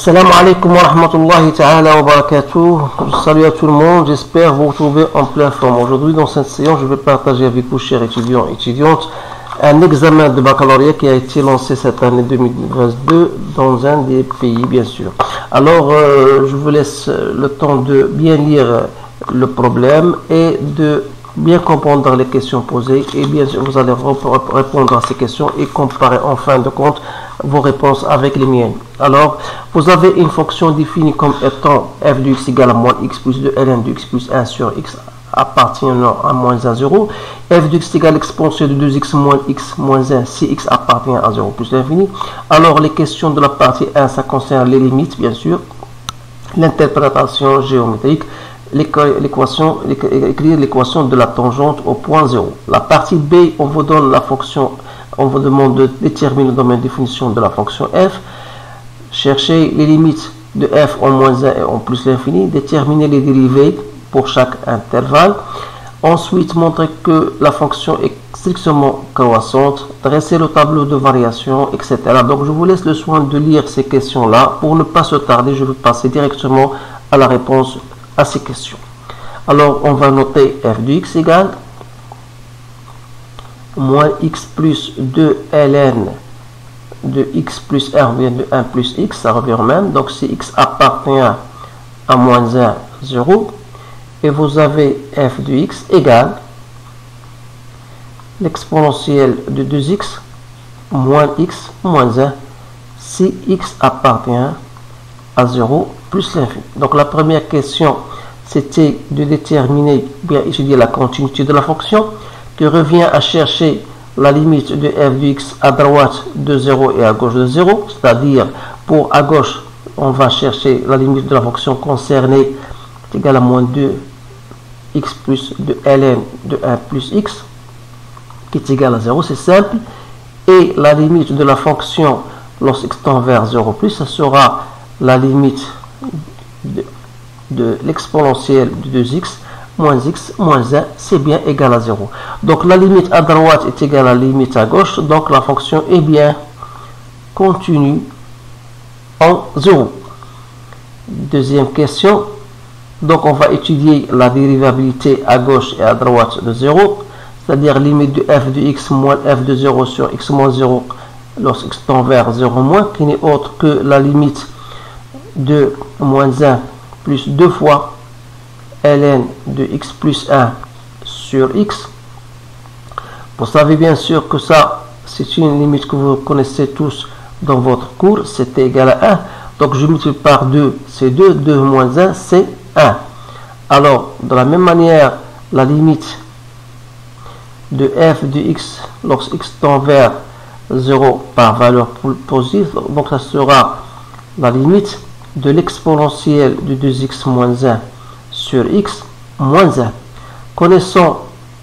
Salam alaikum wa rahmatullahi ta'ala wa barakatuh. Salut à tout le monde, j'espère vous retrouver en pleine forme. Aujourd'hui dans cette séance, je vais partager avec vous, chers étudiants et étudiantes, un examen de baccalauréat qui a été lancé cette année 2022 dans un des pays, bien sûr. Alors, je vous laisse le temps de bien lire le problème et de bien comprendre les questions posées, et bien sûr vous allez répondre à ces questions et comparer en fin de compte vos réponses avec les miennes. Alors, vous avez une fonction définie comme étant f de x égale à moins x plus 2 ln de x plus 1 sur x appartenant à moins 1, 0. F de x égale exponentielle de 2x moins x moins 1 si x appartient à 0 plus l'infini. Alors, les questions de la partie 1, ça concerne les limites, bien sûr, l'interprétation géométrique, écrire l'équation de la tangente au point 0. La partie B, on vous donne la fonction, on vous demande de déterminer le domaine de définition de la fonction f, chercher les limites de f en moins 1 et en plus l'infini, déterminer les dérivées pour chaque intervalle, ensuite montrer que la fonction est strictement croissante, dresser le tableau de variation, etc. Donc je vous laisse le soin de lire ces questions-là. Pour ne pas se tarder, je vais passer directement à la réponse à ces questions. Alors on va noter f de x égale moins x plus 2 ln de x plus 1 revient de 1 plus x, ça revient au même. Donc si x appartient à moins 1, 0, et vous avez f de x égale l'exponentielle de 2x moins x moins 1 si x appartient à 0 plus l'infini. Donc la première question, c'était de déterminer, bien étudier la continuité de la fonction, qui revient à chercher la limite de f de x à droite de 0 et à gauche de 0, c'est-à-dire pour à gauche, on va chercher la limite de la fonction concernée est égale à moins 2 x plus de ln de 1 plus x, qui est égal à 0, c'est simple, et la limite de la fonction lorsque x tend vers 0 plus, ça sera la limite de l'exponentielle de 2x moins x moins 1, c'est bien égal à 0. Donc la limite à droite est égale à la limite à gauche, donc la fonction est bien continue en 0. Deuxième question, donc on va étudier la dérivabilité à gauche et à droite de 0, c'est-à-dire limite de f de x moins f de 0 sur x moins 0 lorsque x tend vers 0 moins, qui n'est autre que la limite de moins 1 plus 2 fois ln de x plus 1 sur x. Vous savez bien sûr que ça, c'est une limite que vous connaissez tous dans votre cours, c'est égal à 1. Donc je multiplie par 2, c'est 2, 2 moins 1, c'est 1. Alors, de la même manière, la limite de f de x lorsque x tend vers 0 par valeur positive, donc ça sera la limite de l'exponentielle de 2x moins 1 sur x moins 1. Connaissant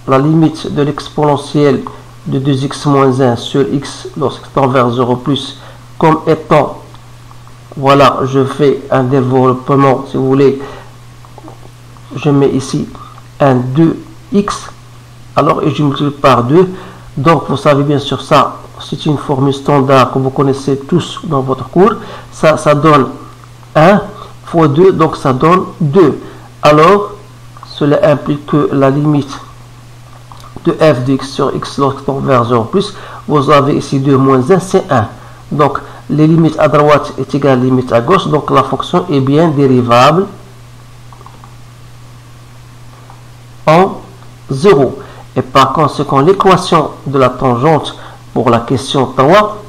la limite de l'exponentielle de 2x moins 1 sur x lorsque tend vers 0 plus comme étant, voilà, je fais un développement, si vous voulez, je mets ici un 2x, alors et je multiplie par 2, donc vous savez bien sûr ça, c'est une formule standard que vous connaissez tous dans votre cours, ça donne 1 fois 2, donc ça donne 2. Alors, cela implique que la limite de f de x sur x lorsque tend vers 0 plus, vous avez ici 2 moins 1, c'est 1. Donc, les limites à droite est égale à la limite à gauche, donc la fonction est bien dérivable en 0. Et par conséquent, l'équation de la tangente pour la question 3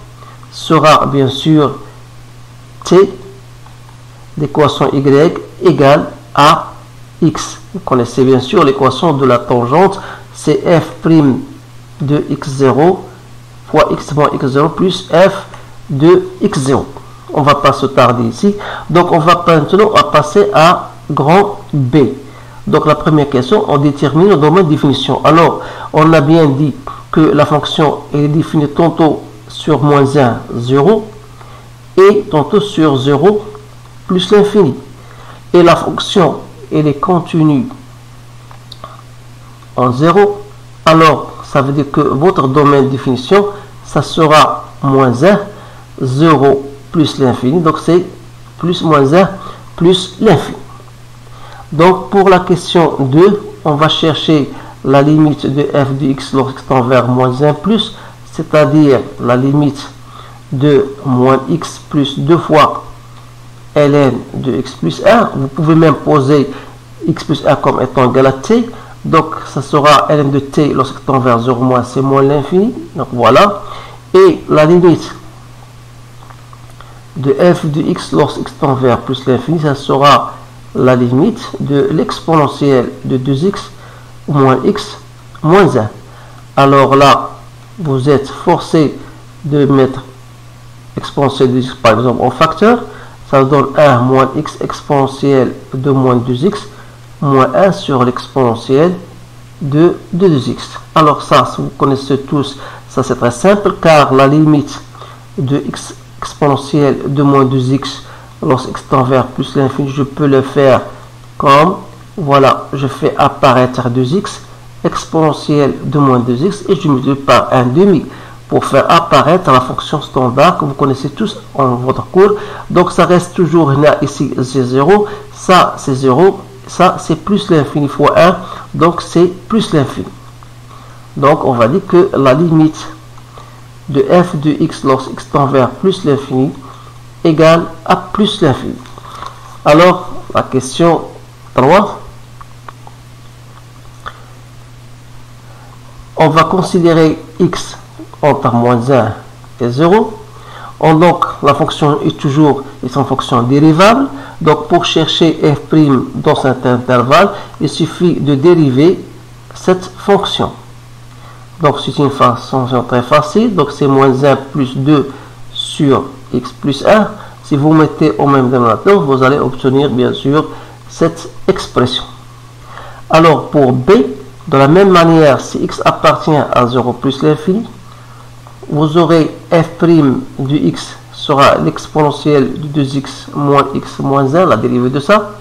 sera bien sûr t l'équation y égale à x. Vous connaissez bien sûr l'équation de la tangente, c'est f' de x0 fois x moins x0 plus f de x0. On va pas se tarder ici. Donc on va maintenant passer à grand B. Donc la première question, on détermine le domaine de définition. Alors, on a bien dit que la fonction est définie tantôt sur moins 1, 0, et tantôt sur 0 plus l'infini. Et la fonction, elle est continue en 0. Alors, ça veut dire que votre domaine de définition, ça sera moins 1, 0 plus l'infini. Donc, c'est plus moins 1 plus l'infini. Donc pour la question 2, on va chercher la limite de f de x lorsqu'il tend vers moins 1 plus, c'est-à-dire la limite de moins x plus 2 fois ln de x plus 1. Vous pouvez même poser x plus 1 comme étant égal à t. Donc ça sera ln de t lorsqu'il tend vers 0 moins, c'est moins l'infini. Donc voilà. Et la limite de f de x lorsqu'il tend vers plus l'infini, ça sera la limite de l'exponentielle de 2x moins x moins 1. Alors là, vous êtes forcé de mettre exponentielle de x par exemple en facteur. Ça donne 1 moins x exponentielle de moins 2x moins 1 sur l'exponentielle de 2x. Alors ça, si vous connaissez tous, ça c'est très simple car la limite de x exponentielle de moins 2x lorsqu'il tend vers plus l'infini, je peux le faire comme, voilà, je fais apparaître 2x exponentielle de moins 2x et je multiplie par 1 demi pour faire apparaître la fonction standard que vous connaissez tous en votre cours. Donc ça reste toujours là, ici c'est 0, ça c'est 0, ça c'est plus l'infini fois 1, donc c'est plus l'infini. Donc on va dire que la limite de f de x lorsqu'il tend vers plus l'infini égale à plus l'infini. Alors la question 3, on va considérer x entre moins 1 et 0. Donc la fonction est toujours une fonction dérivable. Donc pour chercher f' dans cet intervalle, il suffit de dériver cette fonction. Donc c'est une fonction très facile. Donc c'est moins 1 plus 2 sur x plus 1. Si vous mettez au même dénominateur, vous allez obtenir bien sûr cette expression. Alors pour b, de la même manière, si x appartient à 0 plus l'infini, vous aurez f' de x sera l'exponentielle de 2x moins x moins 1, la dérivée de ça,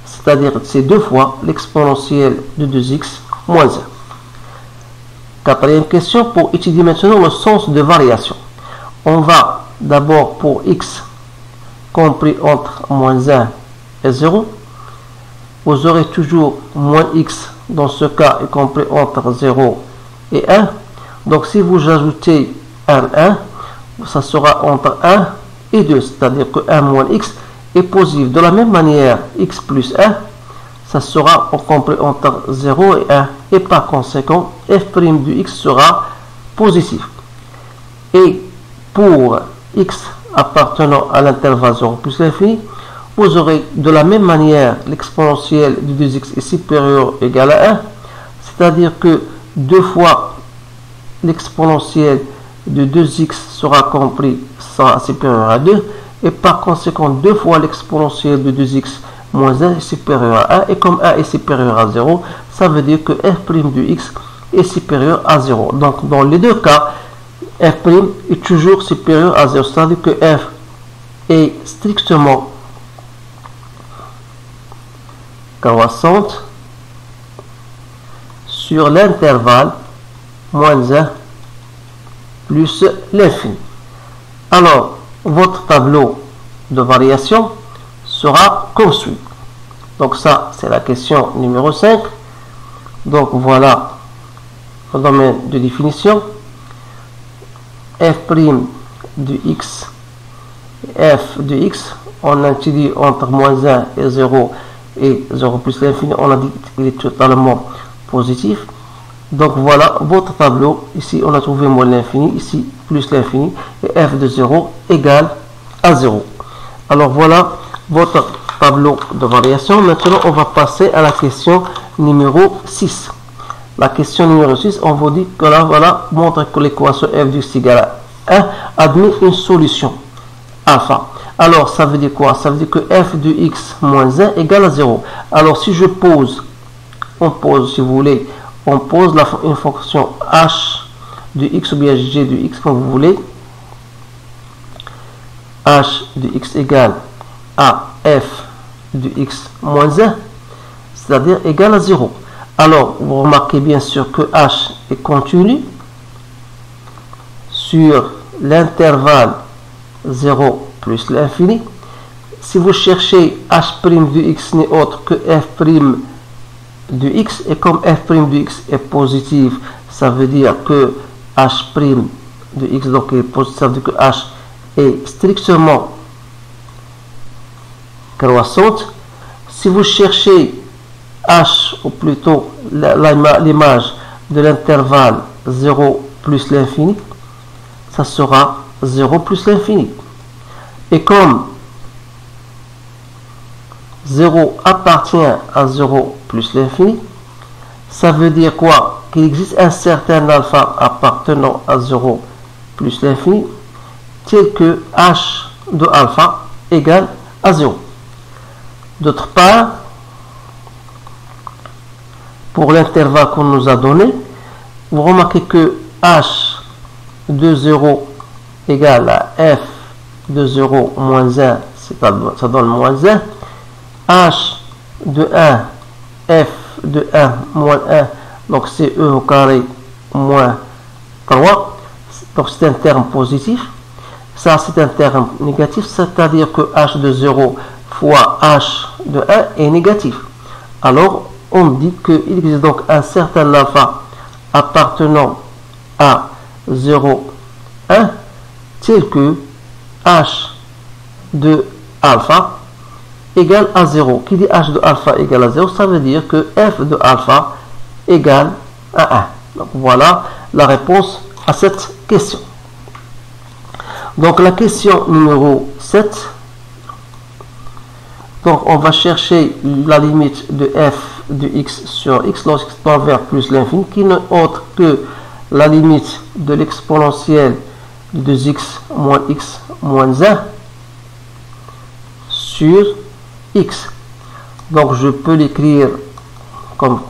c'est-à-dire c'est 2 fois l'exponentielle de 2x moins 1. Quatrième question, pour étudier maintenant le sens de variation. On va d'abord pour x compris entre moins 1 et 0, vous aurez toujours moins x dans ce cas est compris entre 0 et 1. Donc si vous ajoutez 1, ça sera entre 1 et 2, c'est-à-dire que 1 moins x est positif. De la même manière, x plus 1, ça sera compris entre 0 et 1, et par conséquent, f' de x sera positif. Et pour x appartenant à l'intervalle 0 plus l'infini, vous aurez de la même manière l'exponentielle de 2x est supérieur ou égal à 1, c'est-à-dire que 2 fois l'exponentielle de 2x sera supérieur à 2, et par conséquent 2 fois l'exponentielle de 2x moins 1 est supérieur à 1, et comme 1 est supérieur à 0, ça veut dire que f' de x est supérieur à 0. Donc dans les deux cas, f' est toujours supérieur à 0, c'est-à-dire que f est strictement croissante sur l'intervalle moins 1 plus l'infini. Alors, votre tableau de variation sera construit. Donc ça, c'est la question numéro 5. Donc voilà le domaine de définition. F' de x, f de x, on a étudié entre moins 1 et 0 et 0 plus l'infini, on a dit qu'il est totalement positif. Donc voilà votre tableau. Ici on a trouvé moins l'infini, ici plus l'infini, et f de 0 égale à 0. Alors voilà votre tableau de variation. Maintenant on va passer à la question numéro 6. La question numéro 6, on vous dit que là, voilà, montre que l'équation f de x égale à 1 admet une solution alpha. Alors ça veut dire quoi? Ça veut dire que f de x moins 1 égale à 0. Alors si je pose, on pose si vous voulez, on pose une fonction h de x ou bien g de x comme vous voulez. H de x égale à f de x moins 1, c'est-à-dire égal à 0. Alors, vous remarquez bien sûr que h est continu sur l'intervalle 0 plus l'infini. si vous cherchez h' de x n'est autre que f' de x, et comme f' de x est positif, ça veut dire que h' de x, donc est positif, ça veut dire que h est strictement croissante. Si vous cherchez h, ou plutôt l'image de l'intervalle 0 plus l'infini, ça sera 0 plus l'infini. Et comme 0 appartient à 0 plus l'infini, ça veut dire quoi? Qu'il existe un certain alpha appartenant à 0 plus l'infini, tel que h de alpha égale à 0. D'autre part, pour l'intervalle qu'on nous a donné, vous remarquez que h de 0 égale à f de 0 moins 1, ça donne moins 1. H de 1, f de 1 moins 1, donc c'est e au carré moins 3. Donc c'est un terme positif. Ça c'est un terme négatif, c'est-à-dire que h de 0 fois h de 1 est négatif. Alors on dit qu'il existe donc un certain alpha appartenant à 0, 1, tel que h de alpha égale à 0. Qui dit h de alpha égale à 0, ça veut dire que f de alpha égale à 1. Donc voilà la réponse à cette question. Donc la question numéro 7. Donc on va chercher la limite de f de x sur x lorsqu'il tend vers plus l'infini, qui n'est autre que la limite de l'exponentielle de 2x moins 1 sur x. Donc je peux l'écrire comme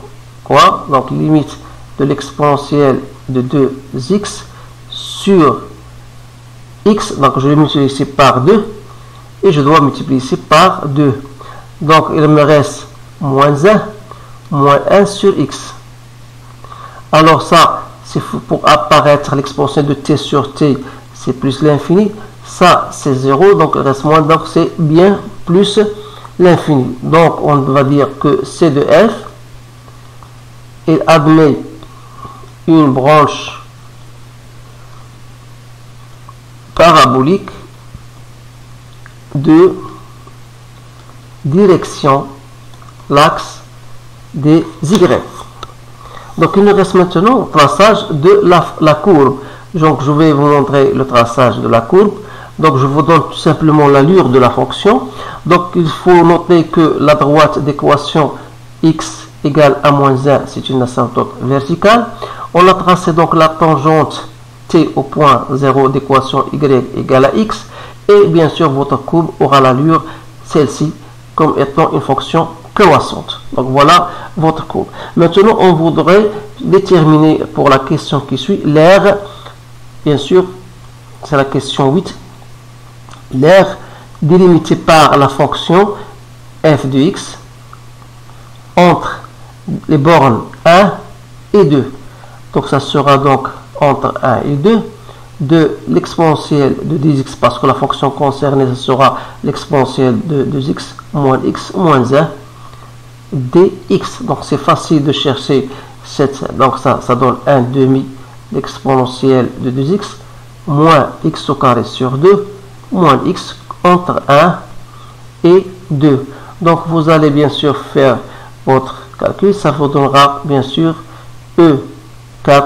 quoi? Donc limite de l'exponentielle de 2x sur x, donc je vais multiplier ici par 2 et je dois multiplier ici par 2. Donc il me reste moins 1 sur x. Alors ça, c'est pour apparaître l'exponentielle de t sur t, c'est plus l'infini. Ça, c'est 0, donc il reste moins, donc c'est bien plus l'infini. Donc on va dire que c de f, il admet une branche parabolique de direction l'axe des y. Donc il nous reste maintenant le traçage de la courbe. Donc je vais vous montrer le traçage de la courbe. Donc je vous donne tout simplement l'allure de la fonction. Donc il faut noter que la droite d'équation x égale à moins 1, c'est une asymptote verticale. On a tracé donc la tangente t au point 0 d'équation y égale à x. Et bien sûr votre courbe aura l'allure, celle-ci, comme étant une fonction croissante. Donc voilà votre courbe. Maintenant on voudrait déterminer pour la question qui suit l'aire, bien sûr c'est la question 8, l'aire délimitée par la fonction f de x entre les bornes 1 et 2. Donc ça sera donc entre 1 et 2 de l'exponentielle de 10x, parce que la fonction concernée ce sera l'exponentielle de 2x moins 1 dx. Donc c'est facile de chercher cette, donc ça donne 1 demi l'exponentielle de 2x moins x au carré sur 2 moins x entre 1 et 2. Donc vous allez bien sûr faire votre calcul, ça vous donnera bien sûr E4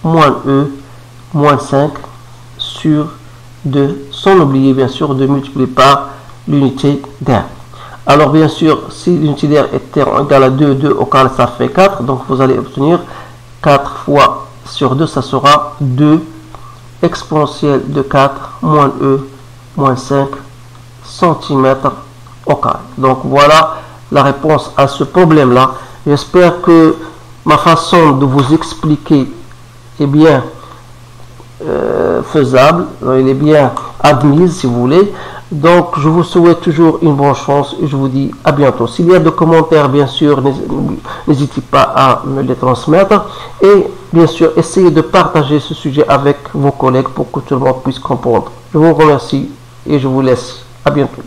moins E moins 5 sur 2, sans oublier bien sûr de multiplier par l'unité d'air. Alors bien sûr, si l'unité d'air est égale à 2, 2 au carré ça fait 4, donc vous allez obtenir 4 fois sur 2, ça sera 2 exponentielle de 4 moins E moins 5 cm au carré. Donc voilà la réponse à ce problème là. J'espère que ma façon de vous expliquer est bien faisable, il est bien admise si vous voulez. Donc je vous souhaite toujours une bonne chance et je vous dis à bientôt. S'il y a des commentaires, bien sûr, n'hésitez pas à me les transmettre et bien sûr essayez de partager ce sujet avec vos collègues pour que tout le monde puisse comprendre. Je vous remercie et je vous laisse. À bientôt.